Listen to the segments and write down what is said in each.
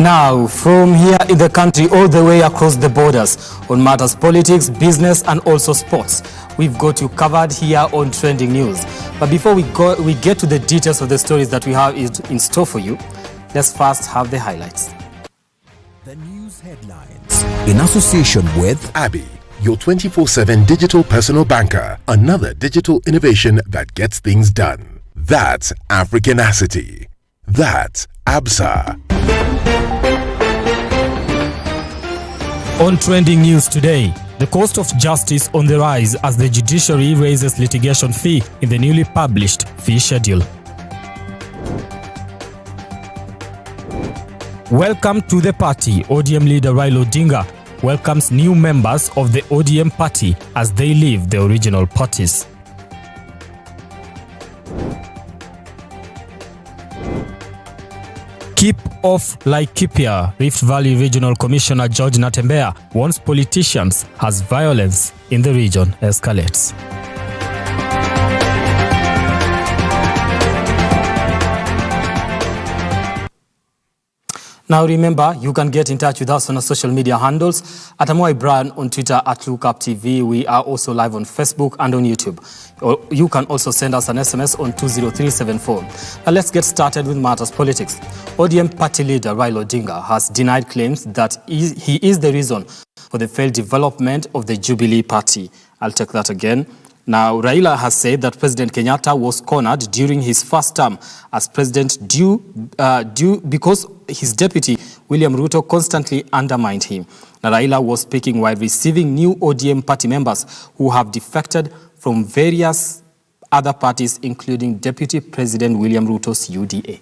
Now, from here in the country all the way across the borders on matters politics, business and also sports, we've got you covered here on Trending News. But before we get to the details of the stories that we have in store for you, let's first have the highlights. The news headlines in association with Abby, your 24/7 digital personal banker, another digital innovation that gets things done. That's Africanacity. That's ABSA. On Trending News today, the cost of justice on the rise as the judiciary raises litigation fee in the newly published fee schedule. Welcome to the party. ODM leader Raila Odinga welcomes new members of the ODM party as they leave the original parties. Keep off Laikipia. Rift Valley Regional Commissioner George Natembea warns politicians as violence in the region escalates. Now remember, you can get in touch with us on our social media handles at Amoy Brand on Twitter at LookUpTV. We are also live on Facebook and on YouTube. You can also send us an SMS on 20374. Now let's get started with matters politics. ODM party leader Raila Odinga has denied claims that he is the reason for the failed development of the Jubilee Party. I'll take that again. Now, Raila has said that President Kenyatta was cornered during his first term as president because his deputy, William Ruto, constantly undermined him. Now, Raila was speaking while receiving new ODM party members who have defected from various other parties, including Deputy President William Ruto's UDA.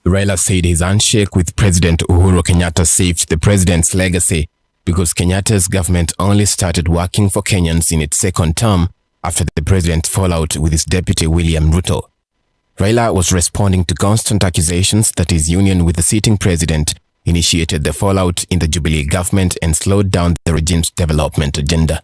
Raila said his handshake with President Uhuru Kenyatta saved the president's legacy because Kenyatta's government only started working for Kenyans in its second term after the president's fallout with his deputy William Ruto. Raila was responding to constant accusations that his union with the sitting president initiated the fallout in the Jubilee government and slowed down the regime's development agenda.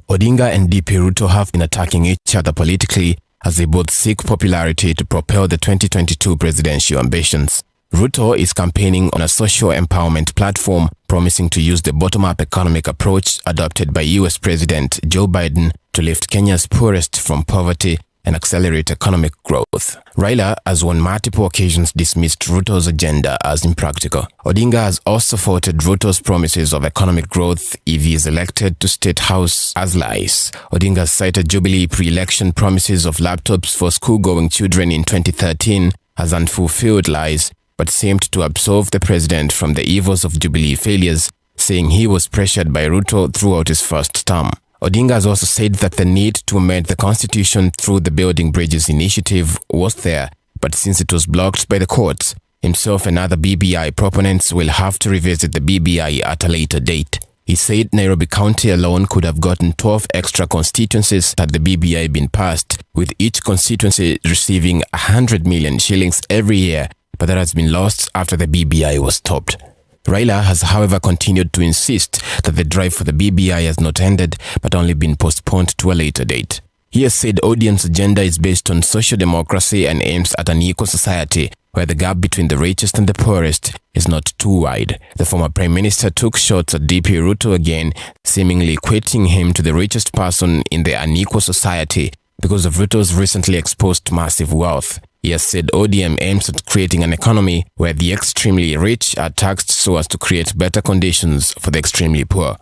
Odinga and DP Ruto have been attacking each other politically as they both seek popularity to propel the 2022 presidential ambitions. Ruto is campaigning on a social empowerment platform, promising to use the bottom-up economic approach adopted by US President Joe Biden to lift Kenya's poorest from poverty and accelerate economic growth. Raila has on multiple occasions dismissed Ruto's agenda as impractical. Odinga has also faulted Ruto's promises of economic growth if he is elected to State House as lies. Odinga cited Jubilee pre-election promises of laptops for school-going children in 2013 as unfulfilled lies, but seemed to absolve the president from the evils of Jubilee failures, saying he was pressured by Ruto throughout his first term. Odinga has also said that the need to amend the constitution through the Building Bridges initiative was there, but since it was blocked by the courts, himself and other BBI proponents will have to revisit the BBI at a later date. He said Nairobi County alone could have gotten 12 extra constituencies had the BBI been passed, with each constituency receiving 100 million shillings every year, but that has been lost after the BBI was stopped. Raila has, however, continued to insist that the drive for the BBI has not ended, but only been postponed to a later date. He has said ODM's agenda is based on social democracy and aims at an equal society where the gap between the richest and the poorest is not too wide. The former Prime Minister took shots at DP Ruto again, seemingly equating him to the richest person in the unequal society because of Ruto's recently exposed massive wealth. He has said ODM aims at creating an economy where the extremely rich are taxed so as to create better conditions for the extremely poor.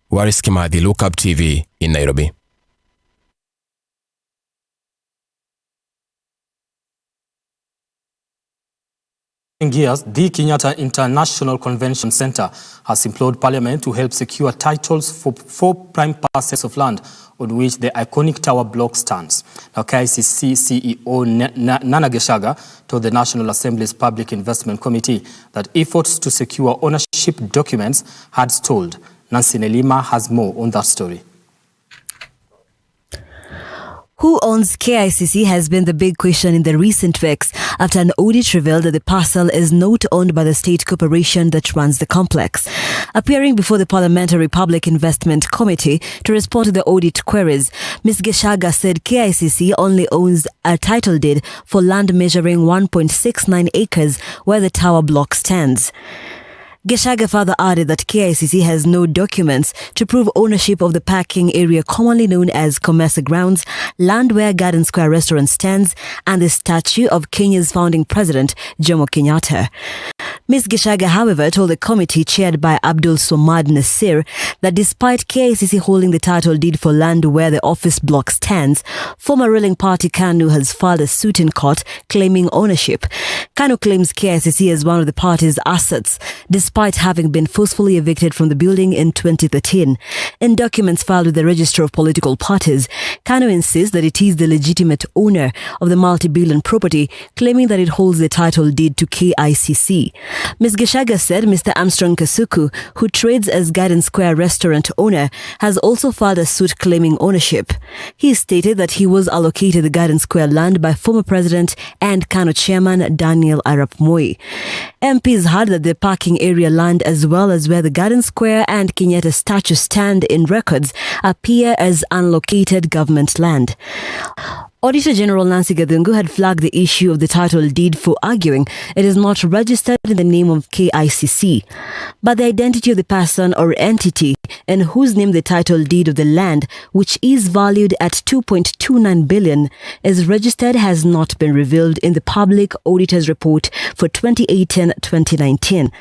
Waris Kimathi, Look Up TV in Nairobi. Gears, the Kenyatta International Convention Center has implored Parliament to help secure titles for 4 prime parcels of land on which the iconic tower block stands. Now, KICC CEO Nana Geshaga told the National Assembly's Public Investment Committee that efforts to secure ownership documents had stalled. Nancy Nelima has more on that story. Who owns KICC has been the big question in the recent weeks after an audit revealed that the parcel is not owned by the state corporation that runs the complex. Appearing before the Parliamentary Public Investment Committee to respond to the audit queries, Ms. Geshaga said KICC only owns a title deed for land measuring 1.69 acres where the tower block stands. Gachagua further added that KICC has no documents to prove ownership of the parking area commonly known as Commerce Grounds, land where Garden Square restaurant stands, and the statue of Kenya's founding president, Jomo Kenyatta. Ms. Gachagua, however, told the committee chaired by Abdul Somad Nasir that despite KICC holding the title deed for land where the office block stands, former ruling party KANU has filed a suit in court claiming ownership. KANU claims KICC as one of the party's assets, despite having been forcefully evicted from the building in 2013. In documents filed with the Register of Political Parties, KANU insists that it is the legitimate owner of the multi-billion property, claiming that it holds the title deed to KICC. Ms. Gachagua said Mr. Armstrong Kasuku, who trades as Garden Square restaurant owner, has also filed a suit claiming ownership. He stated that he was allocated the Garden Square land by former president and KANU chairman Daniel Arap Moi. MPs heard that the parking area land as well as where the Garden Square and Kenyatta statue stand in records appear as unlocated government land. Auditor General Nancy Gathungu had flagged the issue of the title deed for arguing it is not registered in the name of KICC, but the identity of the person or entity in whose name the title deed of the land, which is valued at 2.29 billion, is registered has not been revealed in the Public Auditor's Report for 2018-2019.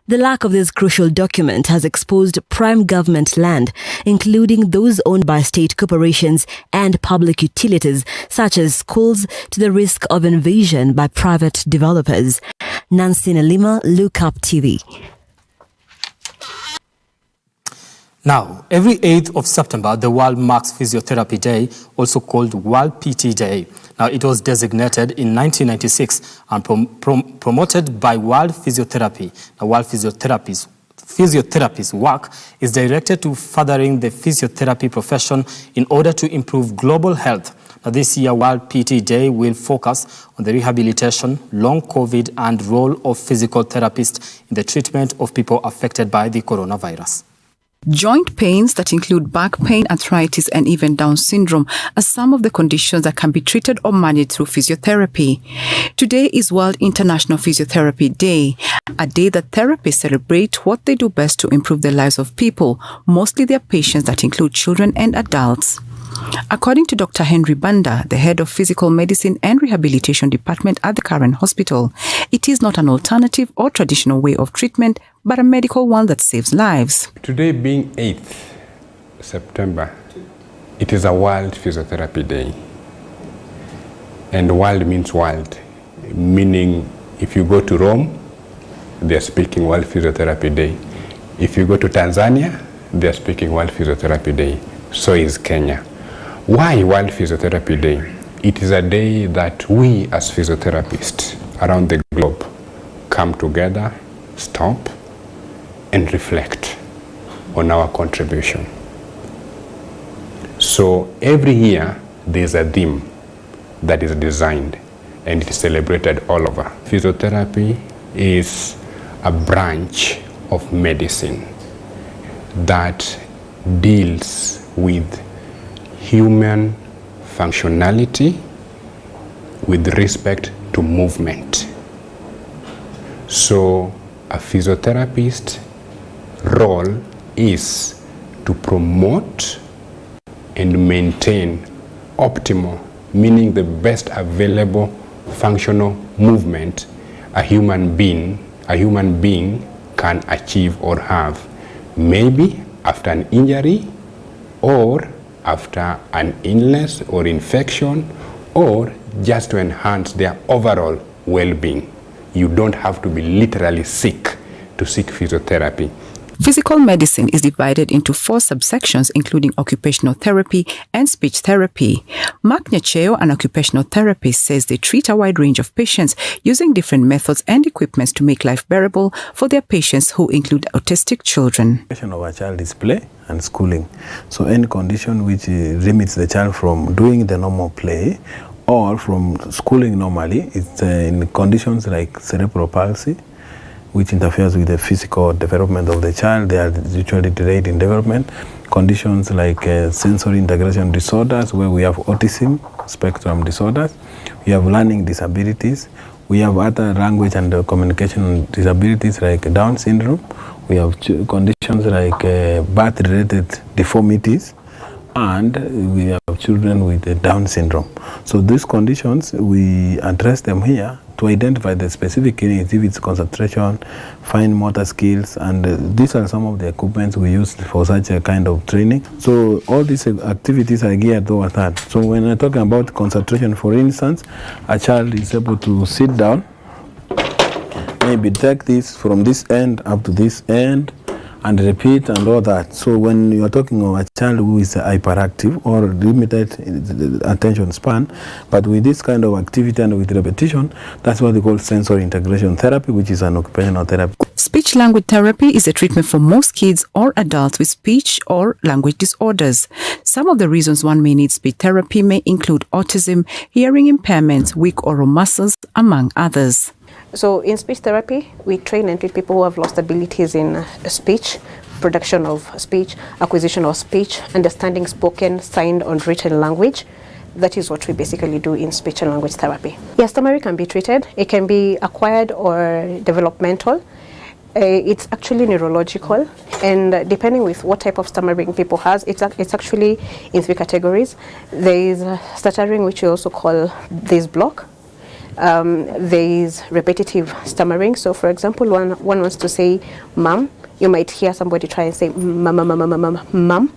The lack of this crucial document has exposed prime government land, including those owned by state corporations and public utilities, such as schools, to the risk of invasion by private developers. Nancy Nalima, Look Up TV. Now, every 8th of September, the world marks Physiotherapy Day, also called World PT Day. Now, it was designated in 1996 and promoted by World Physiotherapy. Now, World Physiotherapy's work is directed to furthering the physiotherapy profession in order to improve global health. Now, this year, World PT Day will focus on the rehabilitation, long COVID, and role of physical therapists in the treatment of people affected by the coronavirus. Joint pains that include back pain, arthritis, and even Down syndrome are some of the conditions that can be treated or managed through physiotherapy. Today is World International Physiotherapy Day, a day that therapists celebrate what they do best to improve the lives of people, mostly their patients that include children and adults. According to Dr. Henry Banda, the head of Physical Medicine and Rehabilitation Department at the Karen Hospital, it is not an alternative or traditional way of treatment, but a medical one that saves lives. Today being 8th September, it is a World Physiotherapy Day. And world means world, meaning if you go to Rome, they are speaking World Physiotherapy Day. If you go to Tanzania, they are speaking World Physiotherapy Day. So is Kenya. Why World Physiotherapy Day? It is a day that we as physiotherapists around the globe come together, stop, and reflect on our contribution. So every year there's a theme that is designed and it is celebrated all over. Physiotherapy is a branch of medicine that deals with human functionality with respect to movement. So a physiotherapist's role is to promote and maintain optimal, meaning the best available functional movement a human being can achieve or have, maybe after an injury or after an illness or infection, or just to enhance their overall well-being. You don't have to be literally sick to seek physiotherapy. Physical medicine is divided into 4 subsections, including occupational therapy and speech therapy. Mark Nyacheo, an occupational therapist, says they treat a wide range of patients using different methods and equipments to make life bearable for their patients, who include autistic children. The of a child is play and schooling. So any condition which limits the child from doing the normal play or from schooling normally, it's in conditions like cerebral palsy, which interferes with the physical development of the child. They are usually delayed in development. Conditions like sensory integration disorders, where we have autism spectrum disorders. We have learning disabilities. We have other language and communication disabilities like Down syndrome. We have conditions like birth-related deformities, and we have children with Down syndrome. So these conditions, we address them here to identify the specific needs, if it's concentration, fine motor skills, and these are some of the equipments we use for such a kind of training. So all these activities are geared towards that. So when we're talking about concentration, for instance, a child is able to sit down, maybe take this from this end up to this end, and repeat and all that. So when you are talking of a child who is hyperactive or limited attention span, but with this kind of activity and with repetition, that's what they call sensory integration therapy, which is an occupational therapy. Speech-language therapy is a treatment for most kids or adults with speech or language disorders. Some of the reasons one may need speech therapy may include autism, hearing impairments, weak oral muscles, among others. So in speech therapy, we train and treat people who have lost abilities in speech, production of speech, acquisition of speech, understanding spoken, signed, or written language. That is what we basically do in speech and language therapy. Yes, stammering can be treated. It can be acquired or developmental. It's actually neurological, and depending with what type of stammering people has, it's actually in 3 categories. There is stuttering, which we also call this block. There is repetitive stammering. So for example, one wants to say mom, you might hear somebody try and say mom.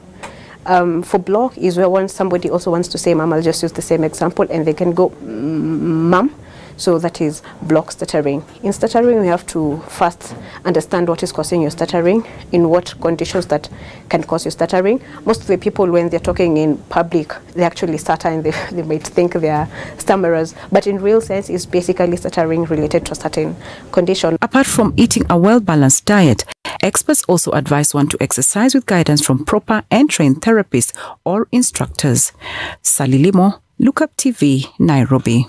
For block is where somebody also wants to say mom. I'll just use the same example, and they can go mom. So that is block stuttering. In stuttering, we have to first understand what is causing your stuttering, in what conditions that can cause your stuttering. Most of the people, when they're talking in public, they actually stutter, and they might think they are stammerers. But in real sense, it's basically stuttering related to a certain condition. Apart from eating a well-balanced diet, experts also advise one to exercise with guidance from proper and trained therapists or instructors. Sally Limo, Lookup TV, Nairobi.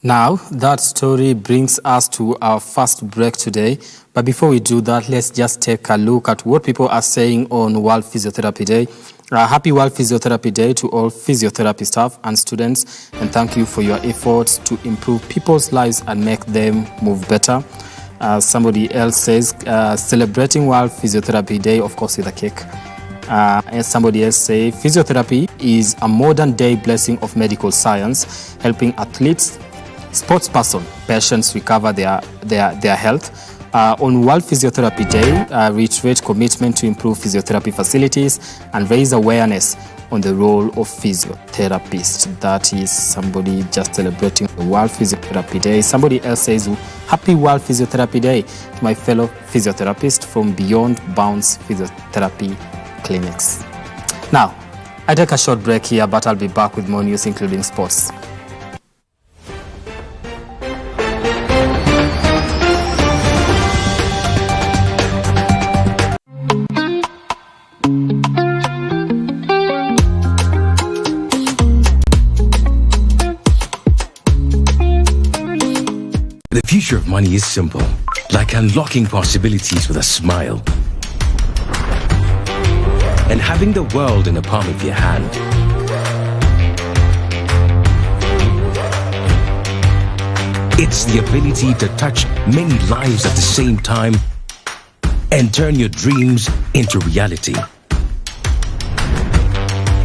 Now, that story brings us to our first break today. But before we do that, let's just take a look at what people are saying on World Physiotherapy Day. Happy World Physiotherapy Day to all physiotherapy staff and students, and thank you for your efforts to improve people's lives and make them move better. Somebody else says, celebrating World Physiotherapy Day, of course, with a cake. And somebody else say, physiotherapy is a modern day blessing of medical science, helping athletes, sports person, patients recover their health. On World Physiotherapy Day, reiterate commitment to improve physiotherapy facilities and raise awareness on the role of physiotherapists. That is somebody just celebrating the World Physiotherapy Day. Somebody else says, happy World Physiotherapy Day to my fellow physiotherapists from Beyond Bounds Physiotherapy Clinics. Now, I take a short break here, but I'll be back with more news, including sports. The future of money is simple, like unlocking possibilities with a smile. And having the world in the palm of your hand. It's the ability to touch many lives at the same time and turn your dreams into reality.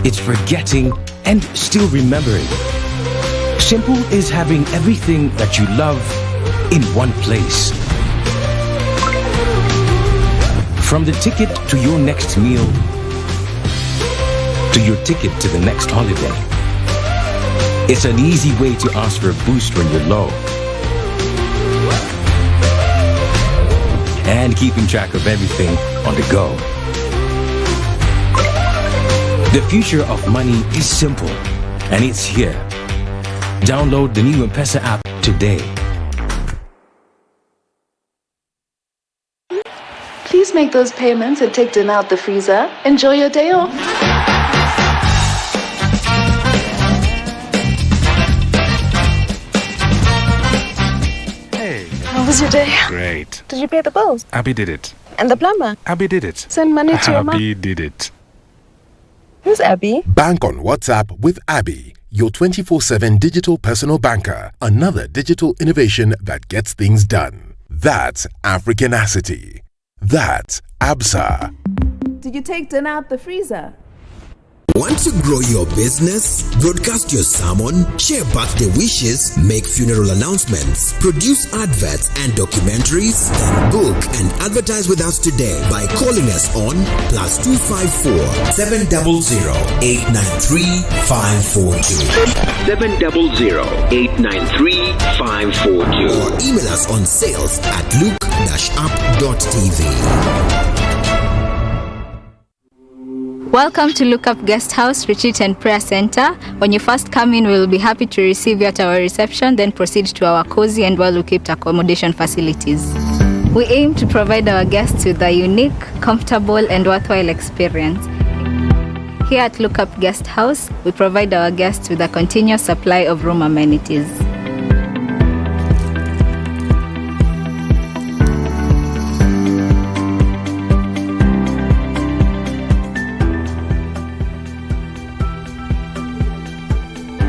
It's forgetting and still remembering. Simple is having everything that you love in one place. From the ticket to your next meal, to your ticket to the next holiday. It's an easy way to ask for a boost when you're low. And keeping track of everything on the go. The future of money is simple, and it's here. Download the new M-Pesa app today. Please make those payments and take dinner out the freezer. Enjoy your day off. Hey. How was your day? Great. Did you pay the bills? Abby did it. And the plumber? Abby did it. Send money to your mom? Abby did it. Who's Abby? Bank on WhatsApp with Abby, your 24/7 digital personal banker. Another digital innovation that gets things done. That's Africanacity. That's ABSA. Did you take dinner out the freezer? Want to grow your business? Broadcast your sermon, share birthday wishes, make funeral announcements, produce adverts and documentaries? Then book and advertise with us today by calling us on +254 700 893 542 700 893 542 or email us on sales@look-up.tv. Welcome to Look Up Guest House, Retreat and Prayer Center. When you first come in, we will be happy to receive you at our reception, then proceed to our cozy and well-equipped accommodation facilities. We aim to provide our guests with a unique, comfortable and worthwhile experience. Here at Look Up Guest House, we provide our guests with a continuous supply of room amenities.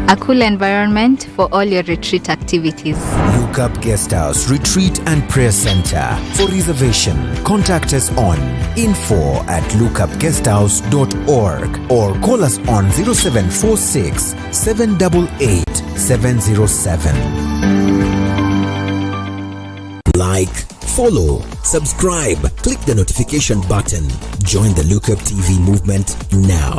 A cool environment for all your retreat activities. Look Up Guest House, Retreat and Prayer Center. For reservation, contact us on info@lookupguesthouse.org or call us on 0746 788 707. Like, follow, subscribe, click the notification button. Join the Look Up TV movement now.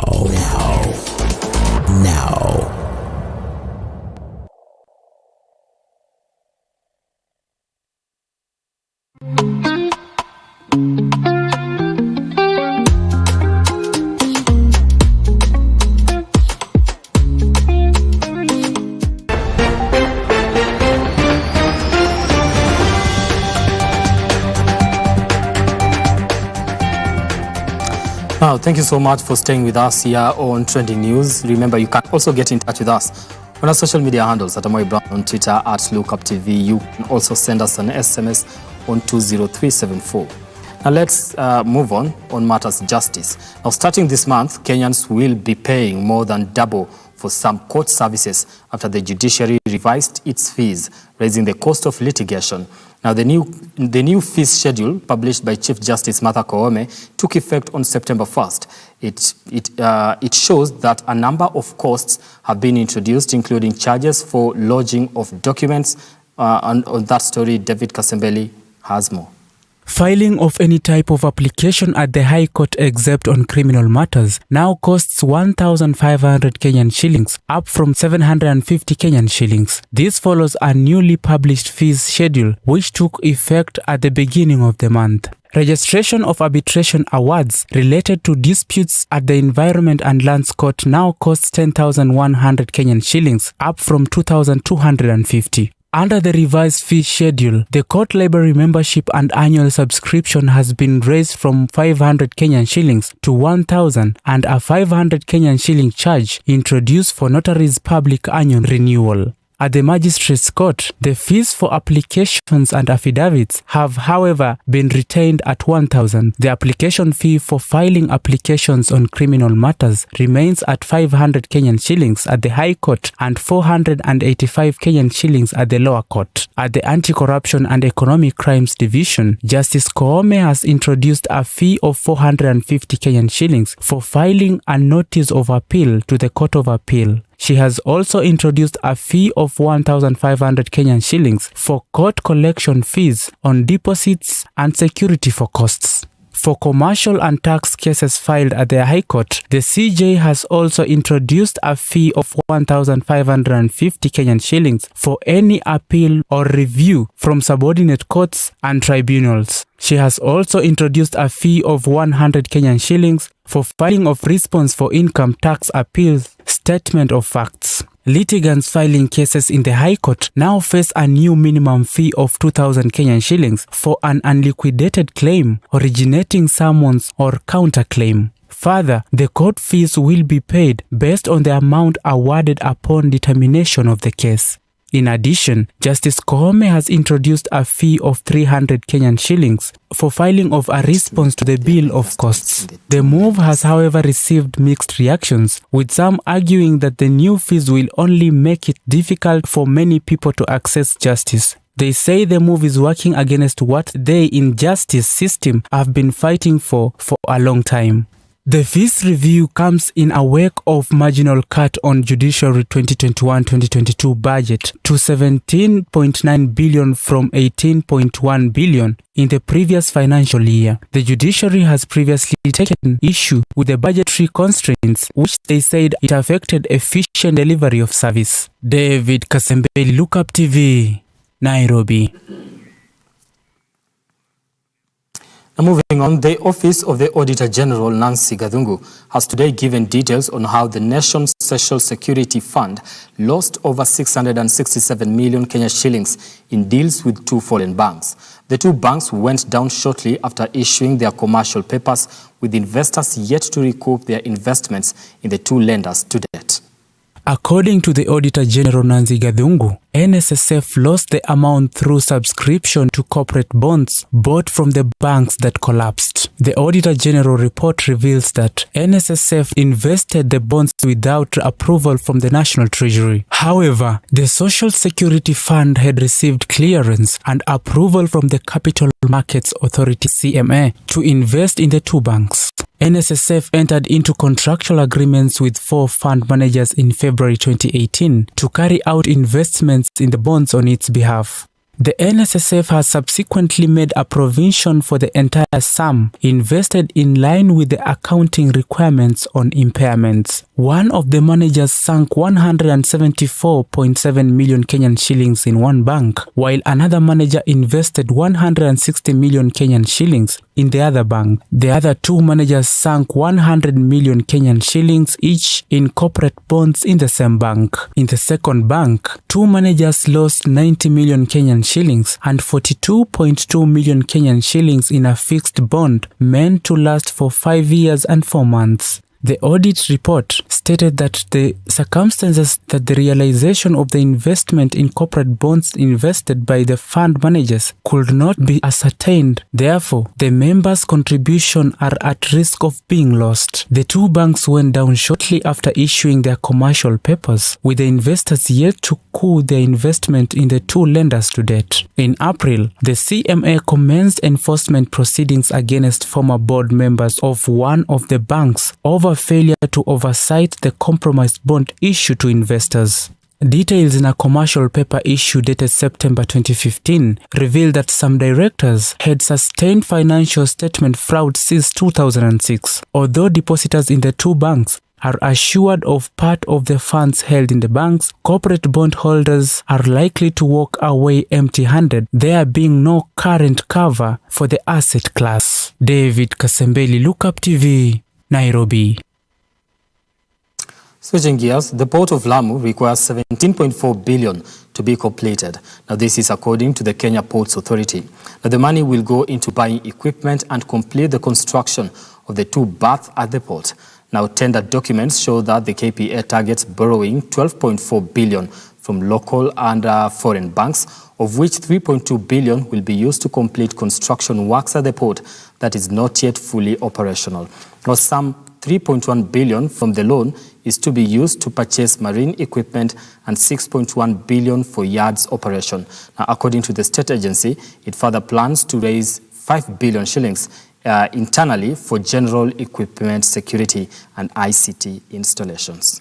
Now, thank you so much for staying with us here on Trending News. Remember, you can also get in touch with us on our social media handles at Amoy Brown on Twitter @LookUpTV. You can also send us an SMS on 20374. Now let's move on matters justice. Now, starting this month, Kenyans will be paying more than double for some court services after the judiciary revised its fees, raising the cost of litigation. Now, the new fees schedule published by Chief Justice Mathew Lempurkel took effect on September 1st. It shows that a number of costs have been introduced, including charges for lodging of documents. And on that story, David Kasembeli has more. Filing of any type of application at the High Court except on criminal matters now costs 1,500 Kenyan shillings, up from 750 Kenyan shillings. This follows a newly published fees schedule which took effect at the beginning of the month. Registration of arbitration awards related to disputes at the Environment and Lands Court now costs 10,100 Kenyan shillings, up from 2,250. Under the revised fee schedule, the court library membership and annual subscription has been raised from 500 Kenyan shillings to 1,000, and a 500 Kenyan shilling charge introduced for notaries' public annual renewal. At the Magistrates Court, the fees for applications and affidavits have, however, been retained at 1,000. The application fee for filing applications on criminal matters remains at 500 Kenyan shillings at the High Court and 485 Kenyan shillings at the lower court. At the Anti-Corruption and Economic Crimes Division, Justice Koome has introduced a fee of 450 Kenyan shillings for filing a notice of appeal to the Court of Appeal. She has also introduced a fee of 1,500 Kenyan shillings for court collection fees on deposits and security for costs. For commercial and tax cases filed at the High Court, the CJ has also introduced a fee of 1,550 Kenyan shillings for any appeal or review from subordinate courts and tribunals. She has also introduced a fee of 100 Kenyan shillings for filing of response for income tax appeals, statement of facts. Litigants filing cases in the High Court now face a new minimum fee of 2,000 Kenyan shillings for an unliquidated claim, originating summons or counterclaim. Further, the court fees will be paid based on the amount awarded upon determination of the case. In addition, Justice Koome has introduced a fee of 300 Kenyan shillings for filing of a response to the bill of costs. The move has, however, received mixed reactions, with some arguing that the new fees will only make it difficult for many people to access justice. They say the move is working against what they in justice system have been fighting for a long time. The fees review comes in a wake of marginal cut on Judiciary 2021-2022 budget to 17.9 billion from 18.1 billion in the previous financial year. The Judiciary has previously taken issue with the budgetary constraints, which they said it affected efficient delivery of service. David Kasembeli, Lookup TV, Nairobi. Now moving on, the Office of the Auditor General, Nancy Gathungu, has today given details on how the nation's Social Security Fund lost over 667 million Kenya shillings in deals with two foreign banks. The two banks went down shortly after issuing their commercial papers, with investors yet to recoup their investments in the two lenders to date. According to the Auditor General Nancy Gathungu, NSSF lost the amount through subscription to corporate bonds bought from the banks that collapsed. The Auditor General report reveals that NSSF invested the bonds without approval from the National Treasury. However, the Social Security Fund had received clearance and approval from the Capital Markets Authority (CMA) to invest in the two banks. NSSF entered into contractual agreements with 4 fund managers in February 2018 to carry out investments in the bonds on its behalf. The NSSF has subsequently made a provision for the entire sum invested in line with the accounting requirements on impairments. One of the managers sank 174.7 million Kenyan shillings in one bank, while another manager invested 160 million Kenyan shillings in the other bank. The other two managers sank 100 million Kenyan shillings each in corporate bonds in the same bank. In the second bank, two managers lost 90 million Kenyan shillings and 42.2 million Kenyan shillings in a fixed bond meant to last for 5 years and 4 months. The audit report stated that the circumstances that the realization of the investment in corporate bonds invested by the fund managers could not be ascertained. Therefore, the members' contribution are at risk of being lost. The two banks went down shortly after issuing their commercial papers, with the investors yet to coup their investment in the two lenders to date. In April, the CMA commenced enforcement proceedings against former board members of one of the banks over failure to oversight the compromised bond issue to investors. Details in a commercial paper issue dated September 2015 reveal that some directors had sustained financial statement fraud since 2006. Although depositors in the two banks are assured of part of the funds held in the banks, corporate bond holders are likely to walk away empty-handed, there being no current cover for the asset class. David Kasembeli, Lookup TV, Nairobi. Switching gears, the Port of Lamu requires 17.4 billion to be completed. Now, this is according to the Kenya Ports Authority. Now, the money will go into buying equipment and complete the construction of the two berths at the port. Now, tender documents show that the KPA targets borrowing 12.4 billion from local and foreign banks, of which 3.2 billion will be used to complete construction works at the port that is not yet fully operational. Now, some 3.1 billion from the loan is to be used to purchase marine equipment and 6.1 billion for yards operation. Now, according to the state agency, it further plans to raise 5 billion shillings internally for general equipment security and ICT installations.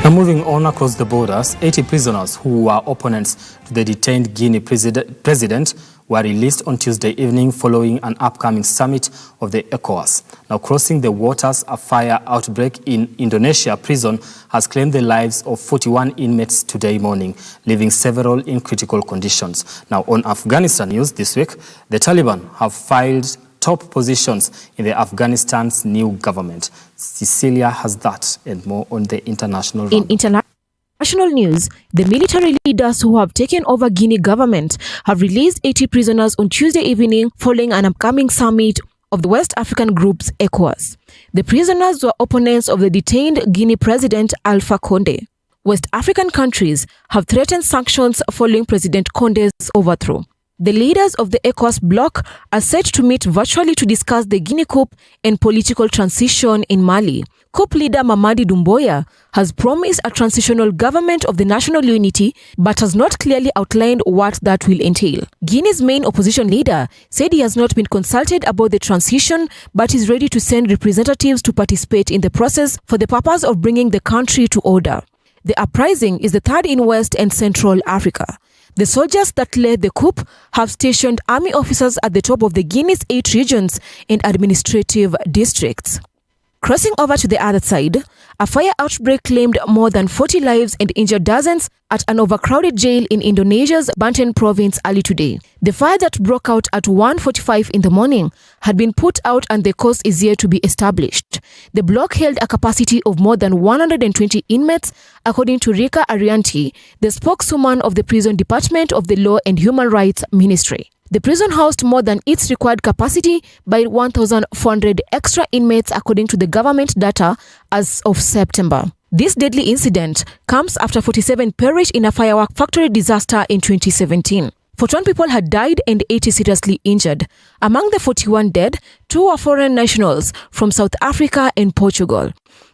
Now, moving on across the borders, 80 prisoners who were opponents to the detained Guinea president were released on Tuesday evening following an upcoming summit of the ECOWAS. Now, crossing the waters, a fire outbreak in Indonesia prison has claimed the lives of 41 inmates today morning, leaving several in critical conditions. Now, on Afghanistan news this week, the Taliban have filed top positions in Afghanistan's new government. Cecilia has that and more on the international round. In international news, the military leaders who have taken over Guinea government have released 80 prisoners on Tuesday evening following an upcoming summit of the West African group's ECOWAS. The prisoners were opponents of the detained Guinea president Alpha Condé. West African countries have threatened sanctions following President Condé's overthrow. The leaders of the ECOWAS bloc are set to meet virtually to discuss the Guinea coup and political transition in Mali. Coup leader Mamadi Doumbouya has promised a transitional government of the national unity but has not clearly outlined what that will entail. Guinea's main opposition leader said he has not been consulted about the transition but is ready to send representatives to participate in the process for the purpose of bringing the country to order. The uprising is the third in West and Central Africa. The soldiers that led the coup have stationed army officers at the top of the Guinea's 8 regions and administrative districts. Crossing over to the other side, a fire outbreak claimed more than 40 lives and injured dozens at an overcrowded jail in Indonesia's Banten province early today. The fire that broke out at 1:45 in the morning had been put out and the cause is yet to be established. The block held a capacity of more than 120 inmates, according to Rika Arianti, the spokeswoman of the Prison Department of the Law and Human Rights Ministry. The prison housed more than its required capacity by 1,400 extra inmates according to the government data as of September. This deadly incident comes after 47 perished in a firework factory disaster in 2017. 41 people had died and 80 seriously injured. Among the 41 dead, 2 were foreign nationals from South Africa and Portugal.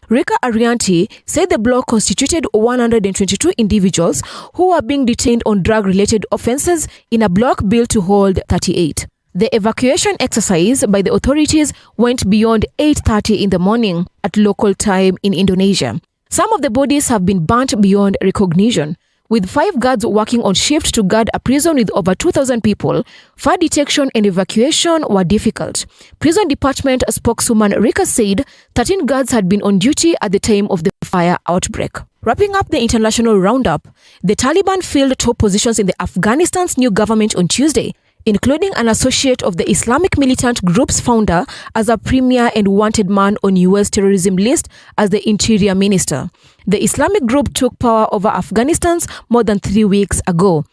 Rika Arianti said the bloc constituted 122 individuals who were being detained on drug-related offences in a bloc built to hold 38. The evacuation exercise by the authorities went beyond 8:30 in the morning at local time in Indonesia. Some of the bodies have been burnt beyond recognition. With 5 guards working on shift to guard a prison with over 2,000 people, fire detection and evacuation were difficult. Prison Department spokeswoman Rika said 13 guards had been on duty at the time of the fire outbreak. Wrapping up the international roundup, the Taliban filled top positions in Afghanistan's new government on Tuesday, including an associate of the Islamic militant group's founder as a premier and wanted man on U.S. terrorism list as the interior minister. The Islamic group took power over Afghanistan more than 3 weeks ago.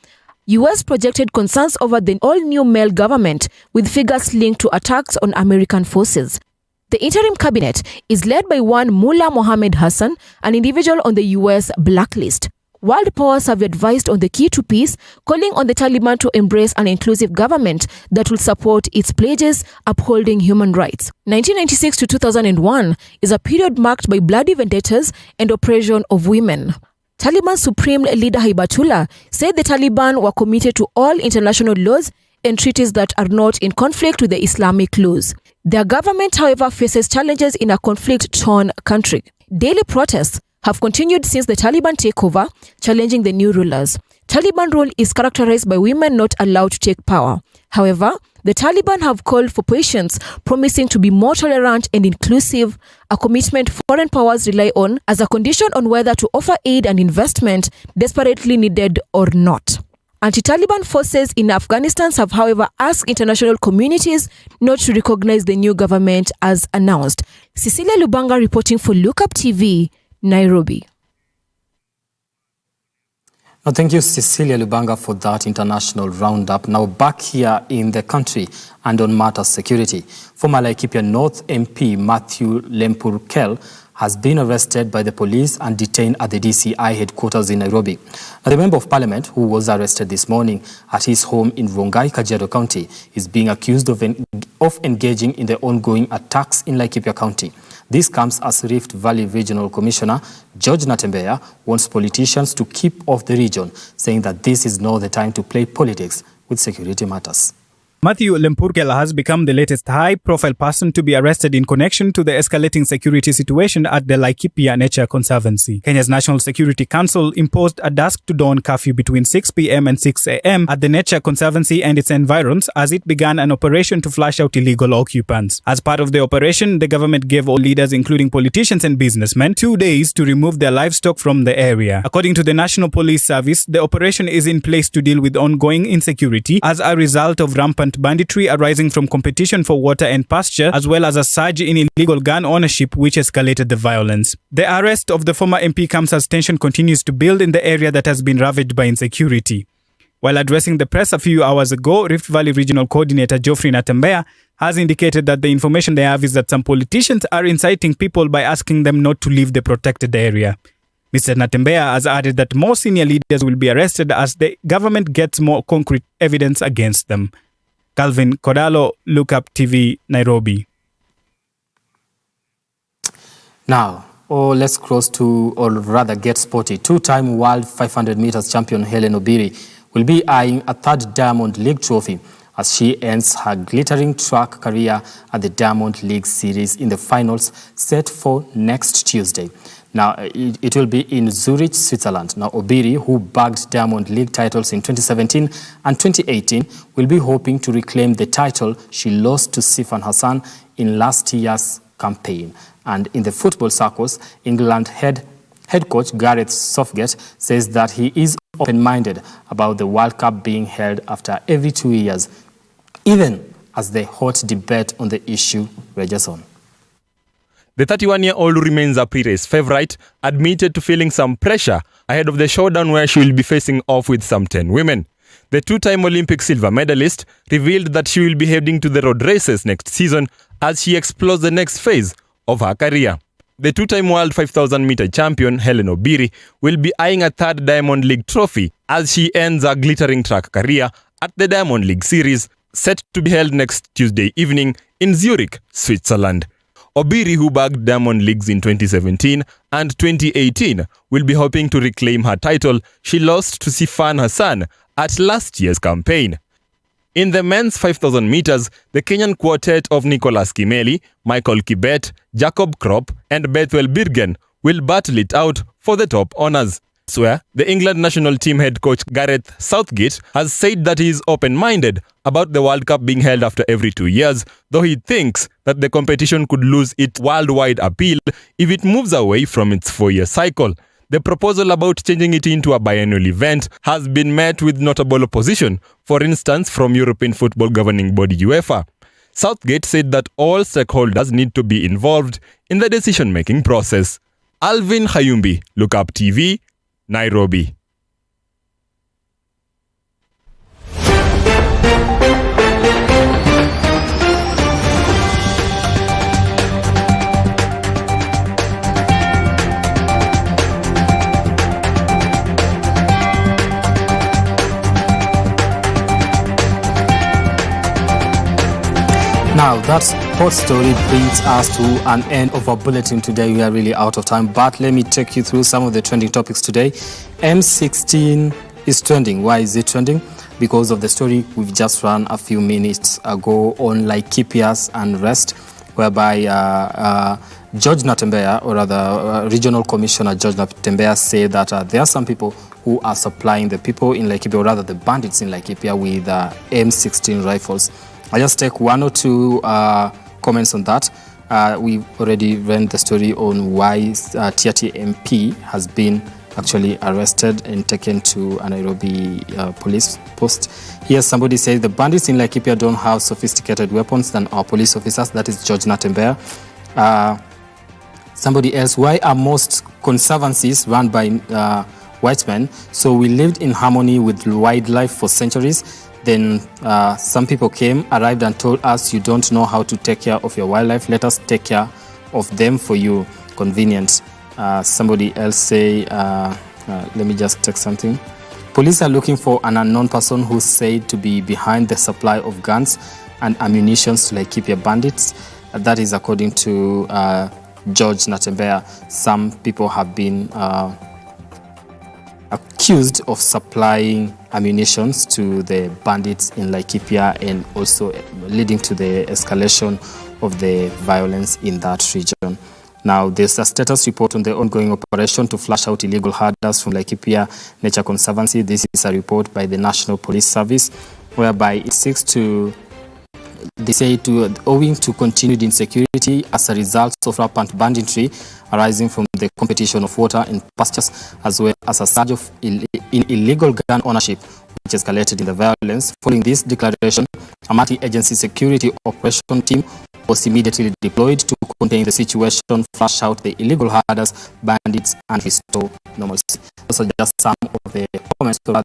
U.S. projected concerns over the all-new male government, with figures linked to attacks on American forces. The interim cabinet is led by one Mullah Mohammed Hassan, an individual on the U.S. blacklist. World powers have advised on the key to peace, calling on the Taliban to embrace an inclusive government that will support its pledges upholding human rights. 1996 to 2001 is a period marked by bloody vendettas and oppression of women. Taliban Supreme Leader Hibatullah said the Taliban were committed to all international laws and treaties that are not in conflict with the Islamic laws. Their government, however, faces challenges in a conflict-torn country. Daily protests have continued since the Taliban takeover, challenging the new rulers. Taliban rule is characterized by women not allowed to take power. However, the Taliban have called for patience, promising to be more tolerant and inclusive, a commitment foreign powers rely on as a condition on whether to offer aid and investment desperately needed or not. Anti-Taliban forces in Afghanistan have, however, asked international communities not to recognize the new government as announced. Cecilia Lubanga reporting for Lookup TV, Nairobi. Now, thank you, Cecilia Lubanga, for that international roundup. Now, back here in the country and on matters security, former Laikipia North MP Mathew Lempurkel has been arrested by the police and detained at the DCI headquarters in Nairobi. Now, the Member of Parliament, who was arrested this morning at his home in Rongai, Kajiado County, is being accused of engaging in the ongoing attacks in Laikipia County. This comes as Rift Valley Regional Commissioner George Natembeya wants politicians to keep off the region, saying that this is not the time to play politics with security matters. Mathew Lempurkel has become the latest high-profile person to be arrested in connection to the escalating security situation at the Laikipia Nature Conservancy. Kenya's National Security Council imposed a dusk-to-dawn curfew between 6 p.m. and 6 a.m. at the Nature Conservancy and its environs as it began an operation to flush out illegal occupants. As part of the operation, the government gave all leaders, including politicians and businessmen, 2 days to remove their livestock from the area. According to the National Police Service, the operation is in place to deal with ongoing insecurity as a result of rampant rampant banditry arising from competition for water and pasture, as well as a surge in illegal gun ownership, which escalated the violence. The arrest of the former MP comes as tension continues to build in the area that has been ravaged by insecurity. While addressing the press a few hours ago, Rift Valley Regional Coordinator Geoffrey Natembeya has indicated that the information they have is that some politicians are inciting people by asking them not to leave the protected area. Mr. Natembeya has added that more senior leaders will be arrested as the government gets more concrete evidence against them. Calvin Kodalo, Lookup TV, Nairobi. Now, let's cross to, or rather get sporty. Two-time world 500 meters champion Hellen Obiri will be eyeing a third Diamond League trophy as she ends her glittering track career at the Diamond League Series in the finals set for next Tuesday. Now, it will be in Zurich, Switzerland. Now, Obiri, who bagged Diamond League titles in 2017 and 2018, will be hoping to reclaim the title she lost to Sifan Hassan in last year's campaign. And in the football circles, England head coach Gareth Southgate says that he is open-minded about the World Cup being held after every 2 years, even as the hot debate on the issue rages on. The 31-year-old remains a pre-race favourite, admitted to feeling some pressure ahead of the showdown where she will be facing off with some 10 women. The two-time Olympic silver medalist revealed that she will be heading to the road races next season as she explores the next phase of her career. The two-time world 5,000-meter champion Hellen Obiri will be eyeing a third Diamond League trophy as she ends her glittering track career at the Diamond League Series, set to be held next Tuesday evening in Zurich, Switzerland. Obiri, who bagged Diamond Leagues in 2017 and 2018, will be hoping to reclaim her title she lost to Sifan Hassan at last year's campaign. In the men's 5,000 meters, the Kenyan quartet of Nicholas Kimeli, Michael Kibet, Jacob Krop, and Bethwel Birgen will battle it out for the top honours. Elsewhere, the England national team head coach Gareth Southgate has said that he is open-minded about the World Cup being held after every 2 years, though he thinks that the competition could lose its worldwide appeal if it moves away from its 4-year cycle. The proposal about changing it into a biennial event has been met with notable opposition, for instance from European football governing body UEFA. Southgate said that all stakeholders need to be involved in the decision-making process. Alvin Hayumbi, Lookup TV, Nairobi. Now, that sports story brings us to an end of our bulletin today. We are really out of time, but let me take you through some of the trending topics today. M16 is trending. Why is it trending? Because of the story we've just run a few minutes ago on Laikipia's unrest, whereby George Natembeya, or rather Regional Commissioner George Natembeya, said that there are some people who are supplying the people in Laikipia, or rather the bandits in Laikipia, with M16 rifles. I just take one or two comments on that. We've already ran the story on why TRT MP has been actually arrested and taken to a Nairobi police post. Here somebody says the bandits in Laikipia don't have sophisticated weapons than our police officers. That is George Natembeya. Somebody else, why are most conservancies run by white men? So we lived in harmony with wildlife for centuries. Then some people came, arrived and told us, you don't know how to take care of your wildlife. Let us take care of them for you. Convenient. Somebody else say, let me just take something. Police are looking for an unknown person who's said to be behind the supply of guns and ammunition to Laikipia bandits. That is according to George Natembeya. Some people have been accused of supplying ammunition to the bandits in Laikipia and also leading to the escalation of the violence in that region. Now, there's a status report on the ongoing operation to flush out illegal herders from Laikipia Nature Conservancy. This is a report by the National Police Service, whereby it seeks to, they say, owing to continued insecurity as a result of rampant banditry arising from the competition of water and pastures, as well as a surge of illegal gun ownership, which escalated in the violence. Following this declaration, A multi-agency security operation team was immediately deployed to contain the situation, flush out the illegal herders, bandits, and restore normalcy. Those are just some of the comments about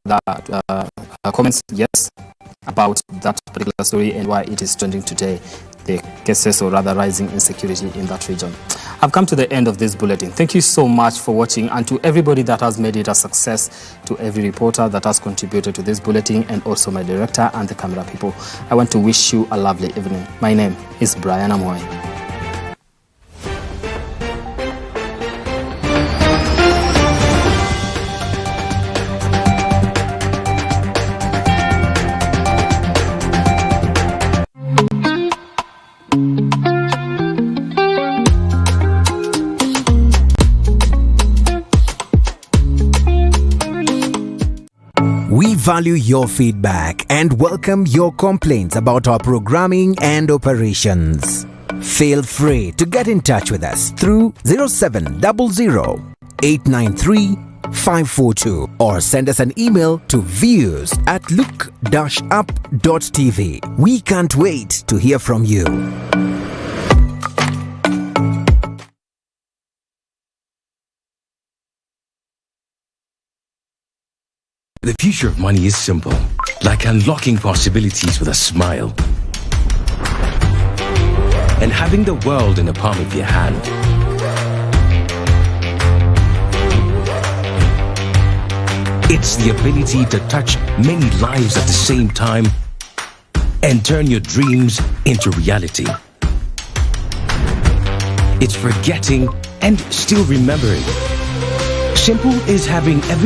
that particular story and why it is trending today. The cases, or rather rising insecurity in that region. I've come to the end of this bulletin. Thank you so much for watching, and to everybody that has made it a success, to every reporter that has contributed to this bulletin, and also my director and the camera people. I want to wish you a lovely evening. My name is Brian Amoy. We value your feedback and welcome your complaints about our programming and operations. Feel free to get in touch with us through 0700 893 542 or send us an email to views@look-up.tv. We can't wait to hear from you. The future of money is simple, like unlocking possibilities with a smile and having the world in the palm of your hand. It's the ability to touch many lives at the same time and turn your dreams into reality. It's forgetting and still remembering. Simple is having every